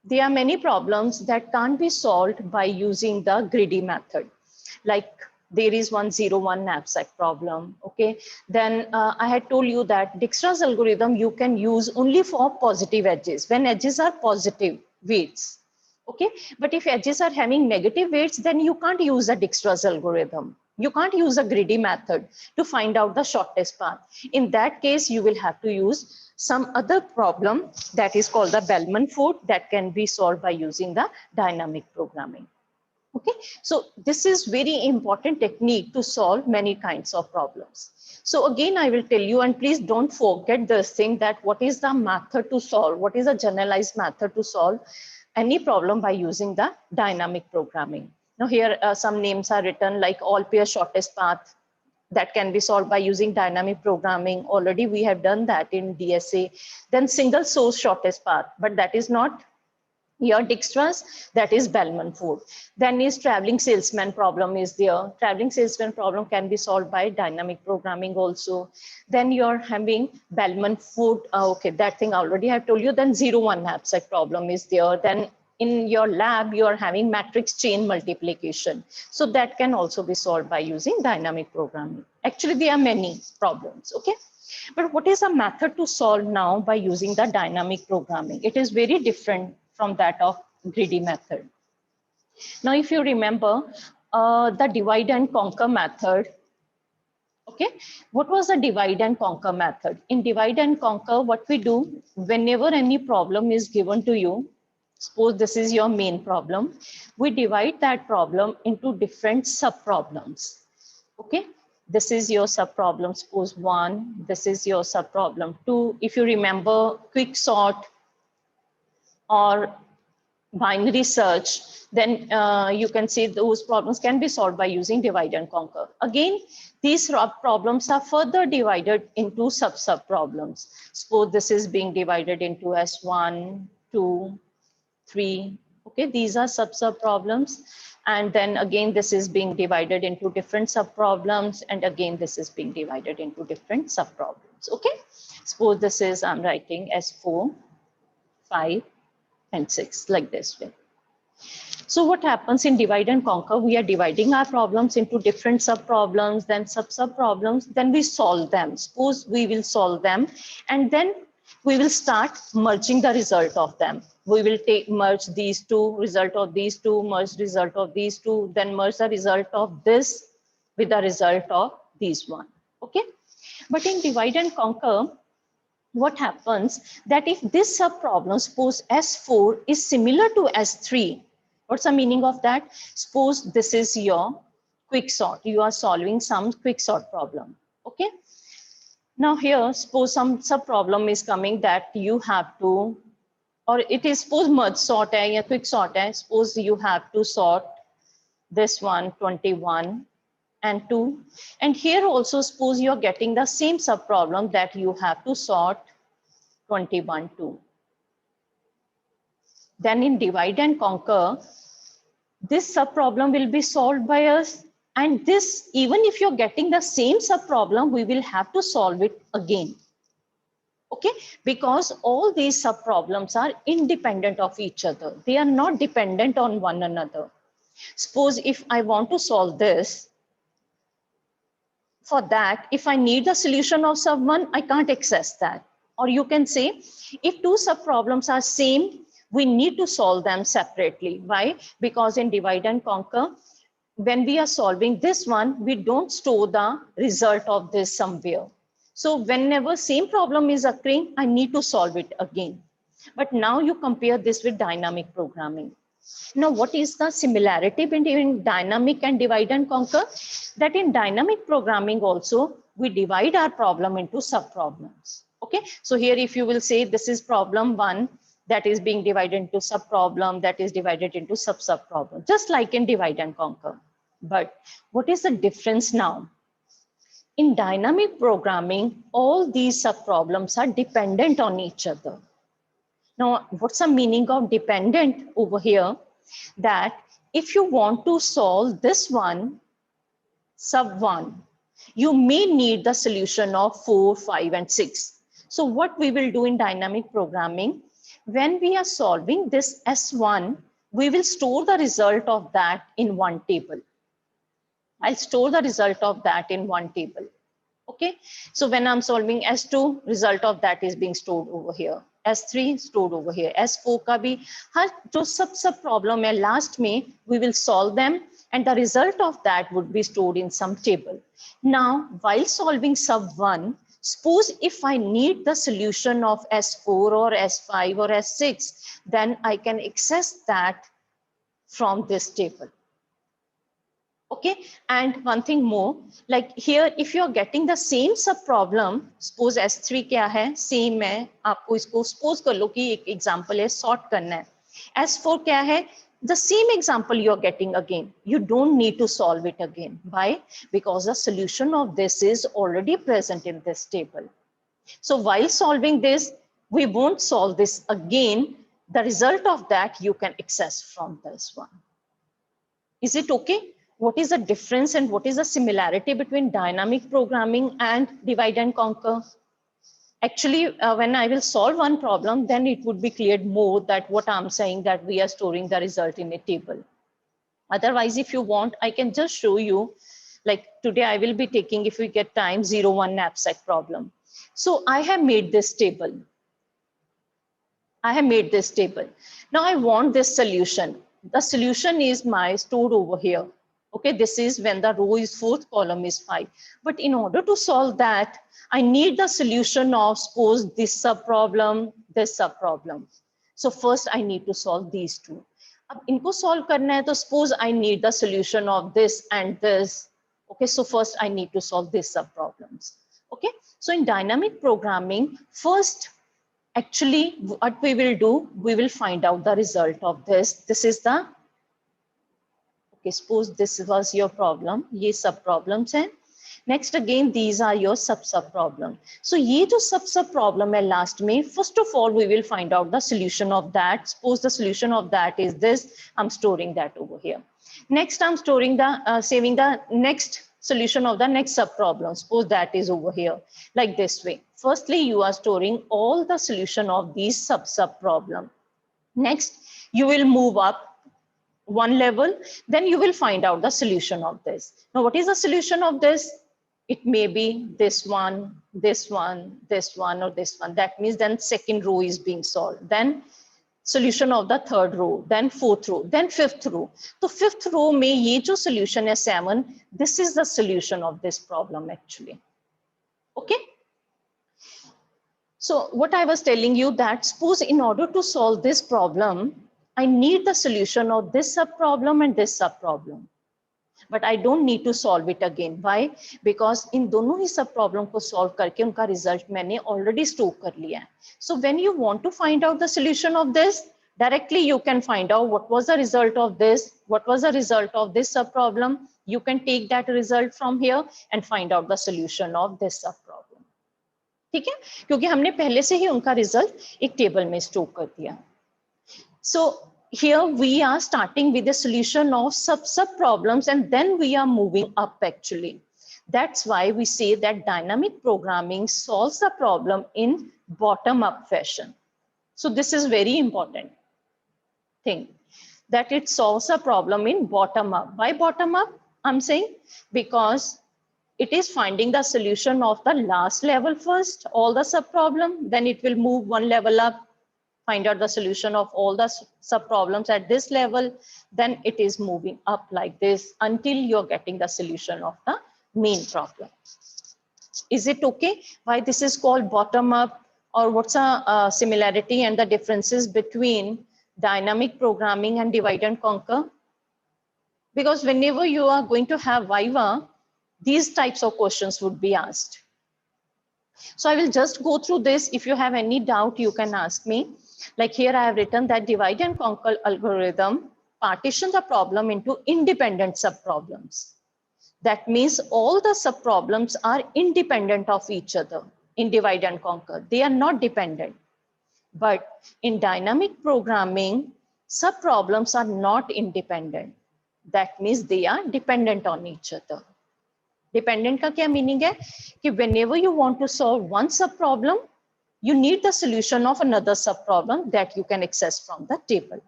There are many problems that can't be solved by using the greedy method. Like there is 101 knapsack problem. Okay, then I had told you that Dijkstra's algorithm you can use only for positive edges, when edges are positive weights. Okay, but if edges are having negative weights, then you can't use a Dijkstra's algorithm. You can't use a greedy method to find out the shortest path. In that case, you will have to use some other problem that is called the Bellman-Ford, that can be solved by using the dynamic programming. Okay, so this is very important technique to solve many kinds of problems. So again, I will tell you, and please don't forget this thing, that what is the method to solve, what is a generalized method to solve any problem by using the dynamic programming. Now here some names are written, like all pair shortest path, that can be solved by using dynamic programming. Already we have done that in DSA. Then single source shortest path, but that is not your Dijkstra's, that is Bellman-Ford. Then is traveling salesman problem is there. Traveling salesman problem can be solved by dynamic programming also. Then you're having Bellman-Ford, okay, that thing already I have told you. Then 0-1 knapsack problem is there. Then in your lab, you are having matrix chain multiplication. So that can also be solved by using dynamic programming. Actually, there are many problems, okay? But what is a method to solve now by using the dynamic programming? It is very different from that of greedy method. Now, if you remember the divide and conquer method, okay, what was the divide and conquer method? In divide and conquer, what we do, whenever any problem is given to you, suppose this is your main problem, we divide that problem into different sub problems. Okay, this is your sub problem, suppose 1, this is your sub problem 2. If you remember quick sort or binary search, then you can see those problems can be solved by using divide and conquer. Again, these problems are further divided into sub problems. Suppose this is being divided into S1, 2, 3. Okay, these are sub problems. And then again, this is being divided into different sub problems. And again, this is being divided into different sub problems. Okay, suppose this is, I'm writing S4, 5, and 6, like this way. So what happens in divide and conquer? We are dividing our problems into different sub problems, then sub problems, then we solve them. Suppose we will solve them, and then we will start merging the result of them. We will merge these two, result of these two, merge result of these two, then merge the result of this with the result of these one. Okay, but in divide and conquer, what happens that if this sub problem, suppose S4 is similar to S3, what's the meaning of that? Suppose this is your quick sort, you are solving some quick sort problem. Okay, now here suppose some sub problem is coming that you have to, or it is suppose merge sort hai, or quick sort hai. Suppose you have to sort this one 21 and 2, and here also suppose you are getting the same sub problem that you have to sort 21, 2. Then in divide and conquer, this sub problem will be solved by us, and this, even if you're getting the same sub problem, we will have to solve it again. Okay, because all these sub problems are independent of each other. They are not dependent on one another. Suppose if I want to solve this, for that, if I need the solution of sub 1, I can't access that. Or you can say, if two sub problems are same, we need to solve them separately. Why? Because in divide and conquer, when we are solving this one, we don't store the result of this somewhere. So whenever same problem is occurring, I need to solve it again. But now you compare this with dynamic programming. Now, what is the similarity between dynamic and divide and conquer? That in dynamic programming also, we divide our problem into sub problems. Okay, so here if you will say this is problem 1, that is being divided into sub problem, that is divided into sub problem, just like in divide and conquer. But what is the difference now? In dynamic programming, all these sub problems are dependent on each other. Now, what's the meaning of dependent over here? That if you want to solve this one, sub 1, you may need the solution of 4, 5, and 6. So what we will do in dynamic programming, when we are solving this S1, we will store the result of that in one table. I'll store the result of that in one table. Okay, so when I'm solving S2, result of that is being stored over here. S3 stored over here. S4 का भी हर जो सब problem है last में we will solve them and the result of that would be stored in some table. Now, while solving sub 1, suppose if I need the solution of S4 or S5 or S6, then I can access that from this table. Okay, and one thing more, like here, if you're getting the same sub problem, suppose S3 क्या है, same है, आपको इसको suppose कर लो कि एक example है, sort करना है. S4 क्या है, the same example you're getting again. You don't need to solve it again. Why? Because the solution of this is already present in this table. So while solving this, we won't solve this again. The result of that you can access from this one. Is it okay? What is the difference and what is the similarity between dynamic programming and divide and conquer? Actually, when I will solve one problem, then it would be cleared more that what I'm saying, that we are storing the result in a table. Otherwise, if you want, I can just show you, like today I will be taking, if we get time, 0-1 knapsack problem. So I have made this table. I have made this table. Now I want this solution. The solution is my stored over here. Okay, this is when the row is 4th, column is 5. But in order to solve that, I need the solution of, suppose, this sub-problem, this sub-problem. So first I need to solve these two. अब इनको solve करना है, तो suppose I need the solution of this and this. Okay, so first I need to solve this sub-problems. Okay, so in dynamic programming, first, actually, what we will do, we will find out the result of this. This is the, okay, suppose this was your problem, ये sub problems हैं. Next again, these are your sub problem. So ये जो sub problem है last में, first of all, we will find out the solution of that. Suppose the solution of that is this, I'm storing that over here. Next, I'm storing the, saving the next solution of the next sub problem. Suppose that is over here, like this way. Firstly, you are storing all the solution of these sub problem. Next, you will move up one level, then you will find out the solution of this. Now, what is the solution of this? It may be this one, this one, this one, or this one. That means then second row is being solved. Then solution of the third row, then fourth row, then fifth row. So fifth row में ये जो solution है 7, this is the solution of this problem actually. Okay. So what I was telling you, that suppose in order to solve this problem, I need the solution of this sub problem and this sub problem. But I don't need to solve it again. Why? Because in दोनों ही sub problem को solve करके उनका result मैंने already store कर लिया है. So when you want to find out the solution of this, directly you can find out what was the result of this, what was the result of this sub problem. You can take that result from here and find out the solution of this sub problem. ठीक है? क्योंकि हमने पहले से ही उनका result एक table में store कर दिया. So here we are starting with the solution of sub problems, and then we are moving up actually. That's why we say that dynamic programming solves the problem in bottom up fashion. So this is very important thing, that it solves a problem in bottom up. Why bottom up? I'm saying because it is finding the solution of the last level first, all the sub problem, then it will move one level up, find out the solution of all the sub problems at this level, then it is moving up like this until you're getting the solution of the main problem. Is it okay? Why this is called bottom up, or what's a similarity and the differences between dynamic programming and divide and conquer? Because whenever you are going to have Viva, these types of questions would be asked. So I will just go through this. If you have any doubt, you can ask me. Like here I have written that divide and conquer algorithm partition the problem into independent subproblems. That means all the subproblems are independent of each other in divide and conquer. They are not dependent. But in dynamic programming, subproblems are not independent. That means they are dependent on each other. Dependent का क्या meaning है कि whenever you want to solve one subproblem, you need the solution of another subproblem that you can access from the table.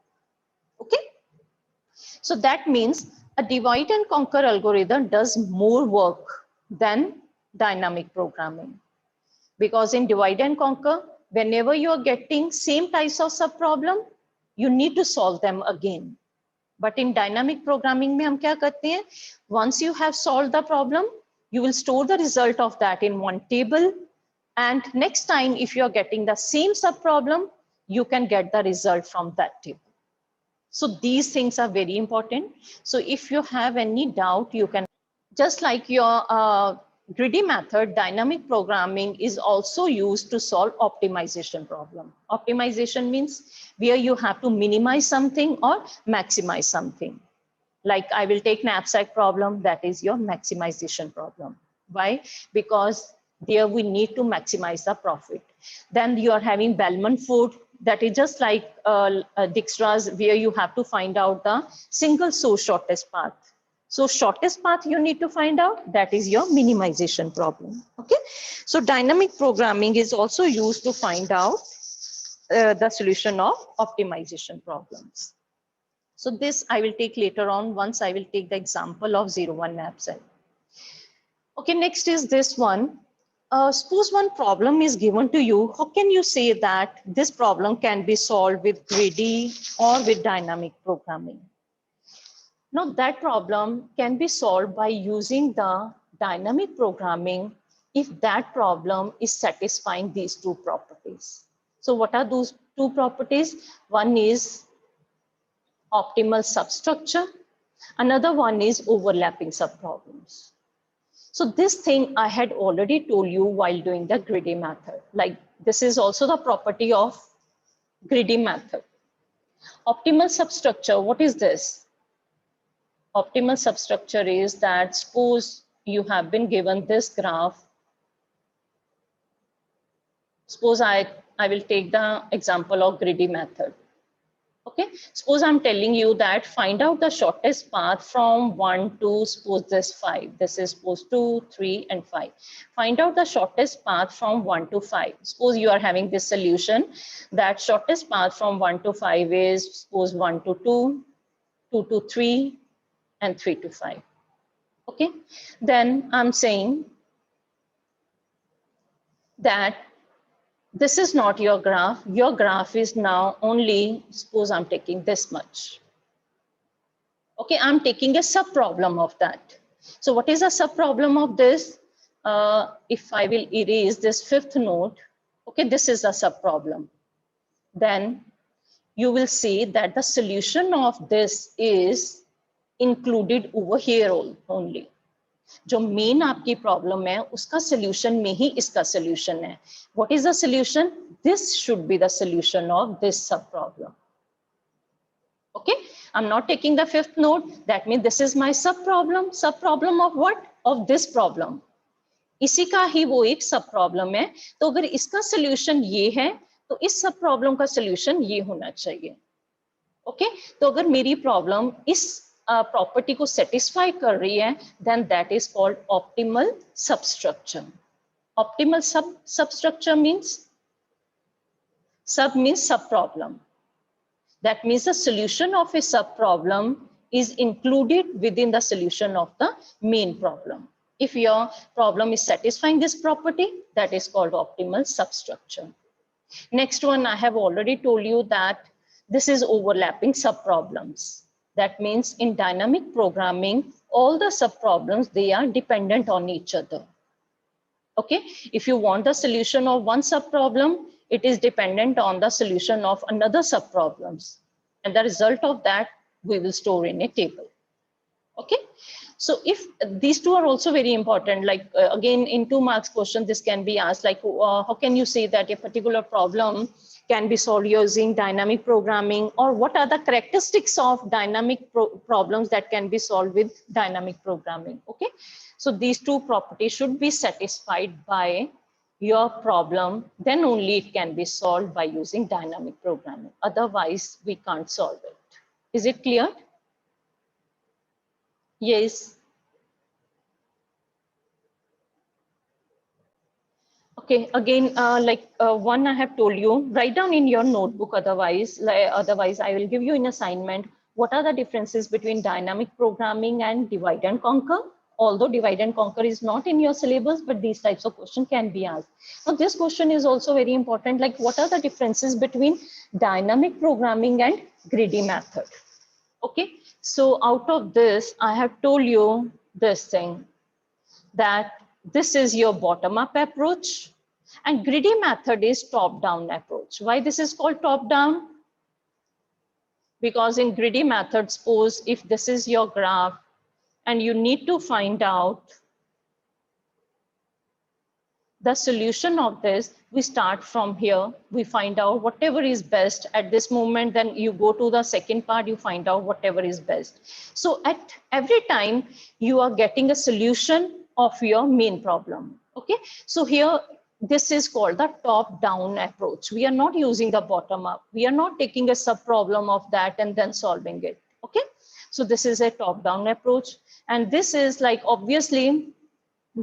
Okay. So that means a divide and conquer algorithm does more work than dynamic programming. Because in divide and conquer, whenever you are getting same types of subproblem, you need to solve them again. But in dynamic programming में हम क्या करते हैं? Once you have solved the problem, you will store the result of that in one table. And next time, if you are getting the same subproblem, you can get the result from that table. So these things are very important. So if you have any doubt, you can, just like your greedy method, dynamic programming is also used to solve optimization problem. Optimization means where you have to minimize something or maximize something. Like I will take knapsack problem, that is your maximization problem. Why? Because there we need to maximize the profit. Then you are having Bellman food, that is just like Dijkstra's, where you have to find out the single source shortest path. So shortest path you need to find out, that is your minimization problem. Okay. So dynamic programming is also used to find out the solution of optimization problems. So this I will take later on once I will take the example of 0-1 knapsack. Okay, next is this one. Suppose one problem is given to you. How can you say that this problem can be solved with greedy or with dynamic programming? Now that problem can be solved by using the dynamic programming if that problem is satisfying these two properties. So what are those two properties? One is optimal substructure. Another one is overlapping subproblems. So this thing I had already told you while doing the greedy method. Like this is also the property of greedy method. Optimal substructure, what is this? Optimal substructure is that suppose you have been given this graph. Suppose I will take the example of greedy method. Okay, suppose I'm telling you that find out the shortest path from 1 to suppose this 5. This is suppose 2, 3, and 5. Find out the shortest path from 1 to 5. Suppose you are having this solution that shortest path from 1 to 5 is suppose 1 to 2, 2 to 3, and 3 to 5. Okay, then I'm saying that this is not your graph. Your graph is now only, suppose I'm taking this much. Okay, I'm taking a subproblem of that. So what is a subproblem of this? If I will erase this fifth node, okay, this is a subproblem. Then you will see that the solution of this is included over here only. जो main आपकी problem है उसका solution में ही इसका solution है. What is the solution? This should be the solution of this सब problem. Okay, I'm not taking the fifth node. That means this is my sub problem of what? Of this problem. इसी का ही वो एक सब problem है. तो अगर इसका सॉल्यूशन ये है तो इस सब प्रॉब्लम का सॉल्यूशन ये होना चाहिए. ओके, तो अगर मेरी प्रॉब्लम इस प्रॉपर्टी को सेटिस्फाई कर रही है, then that is called optimal substructure. Optimal substructure means sub means sub problem. That means the solution of a sub problem is included within the solution of the main problem. If your problem is satisfying this property, that is called optimal substructure. Next one, I have already told you that this is overlapping subproblems. That means in dynamic programming, all the subproblems, they are dependent on each other. Okay, if you want the solution of one subproblem, it is dependent on the solution of another subproblems. And the result of that, we will store in a table. Okay, so if these two are also very important, like again in 2 marks question, this can be asked like, how can you say that a particular problem can be solved using dynamic programming, or what are the characteristics of dynamic problems that can be solved with dynamic programming? Okay, so these two properties should be satisfied by your problem, then only it can be solved by using dynamic programming. Otherwise, we can't solve it. Is it clear? Yes. Okay, again, one I have told you, write down in your notebook. Otherwise, I will give you an assignment. What are the differences between dynamic programming and divide and conquer? Although divide and conquer is not in your syllabus, but these types of questions can be asked. Now, this question is also very important. Like, what are the differences between dynamic programming and greedy method? Okay, so out of this, I have told you this thing, that this is your bottom-up approach and greedy method is top-down approach. Why this is called top-down? Because in greedy method, suppose if this is your graph and you need to find out the solution of this, we start from here, we find out whatever is best at this moment, then you go to the second part, you find out whatever is best. So at every time you are getting a solution of your main problem. Okay, so here this is called the top down approach. We are not using the bottom up. We are not taking a sub problem of that and then solving it. Okay, so this is a top down approach, and this is like, obviously,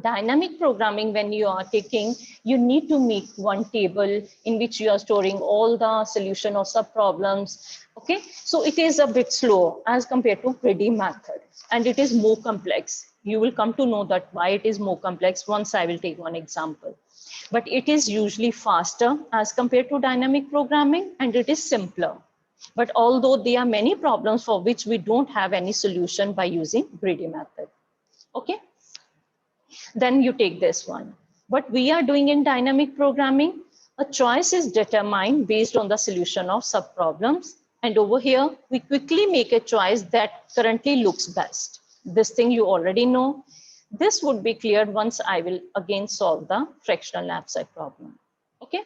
dynamic programming, when you are taking, you need to make one table in which you are storing all the solution or sub problems. Okay, so it is a bit slow as compared to greedy method, and it is more complex. You will come to know that why it is more complex once I will take one example. But it is usually faster as compared to dynamic programming, and it is simpler. But although there are many problems for which we don't have any solution by using greedy method. Okay, then you take this one. What we are doing in dynamic programming, a choice is determined based on the solution of sub-problems. And over here, we quickly make a choice that currently looks best. This thing you already know. This would be cleared once I will again solve the fractional knapsack problem. Okay,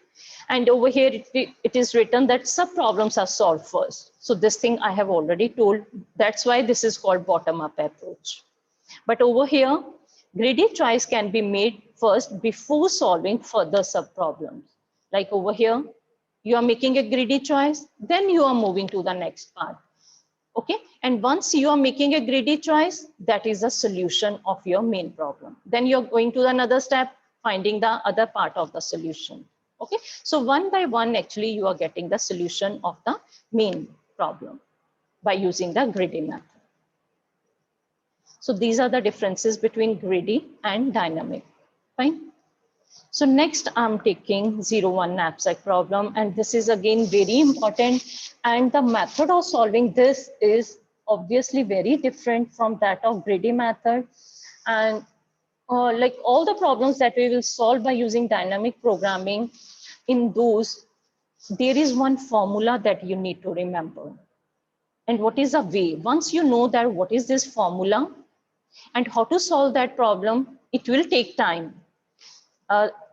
and over here it is written that sub-problems are solved first. So this thing I have already told. That's why this is called bottom-up approach. But over here, greedy choice can be made first before solving further sub-problems. Like over here, you are making a greedy choice, then you are moving to the next part. Okay, and once you are making a greedy choice, that is a solution of your main problem. Then you're going to another step, finding the other part of the solution. Okay, so one by one, actually, you are getting the solution of the main problem by using the greedy method. So these are the differences between greedy and dynamic. Fine. So next I'm taking 0-1 knapsack problem, and this is again very important, and the method of solving this is obviously very different from that of greedy method. And like all the problems that we will solve by using dynamic programming, in those there is one formula that you need to remember. And what is a way? Once you know that what is this formula and how to solve that problem, it will take time.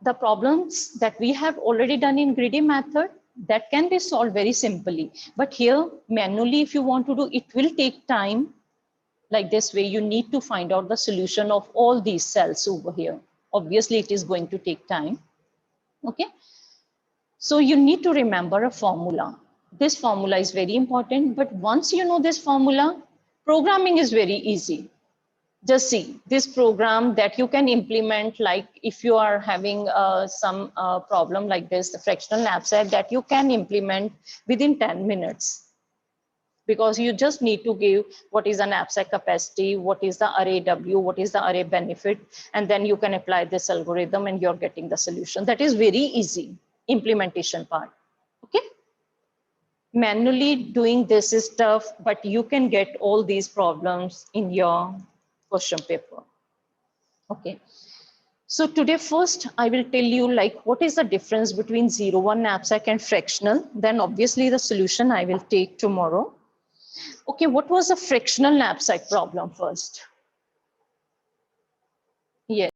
The problems that we have already done in greedy method, that can be solved very simply. But here, manually, if you want to do, it will take time. Like this way, you need to find out the solution of all these cells over here. Obviously, it is going to take time. Okay. So you need to remember a formula. This formula is very important, but once you know this formula, programming is very easy. Just see this program that you can implement, like if you are having some problem like this, the fractional knapsack, that you can implement within 10 minutes. Because you just need to give what is the knapsack capacity, what is the array W, what is the array benefit, and then you can apply this algorithm and you're getting the solution. That is very easy implementation part. Okay. Manually doing this is tough, but you can get all these problems in your question paper. Okay, so today first I will tell you like what is the difference between 0-1 knapsack and fractional. Then obviously the solution I will take tomorrow. Okay, what was the fractional knapsack problem first? Yes.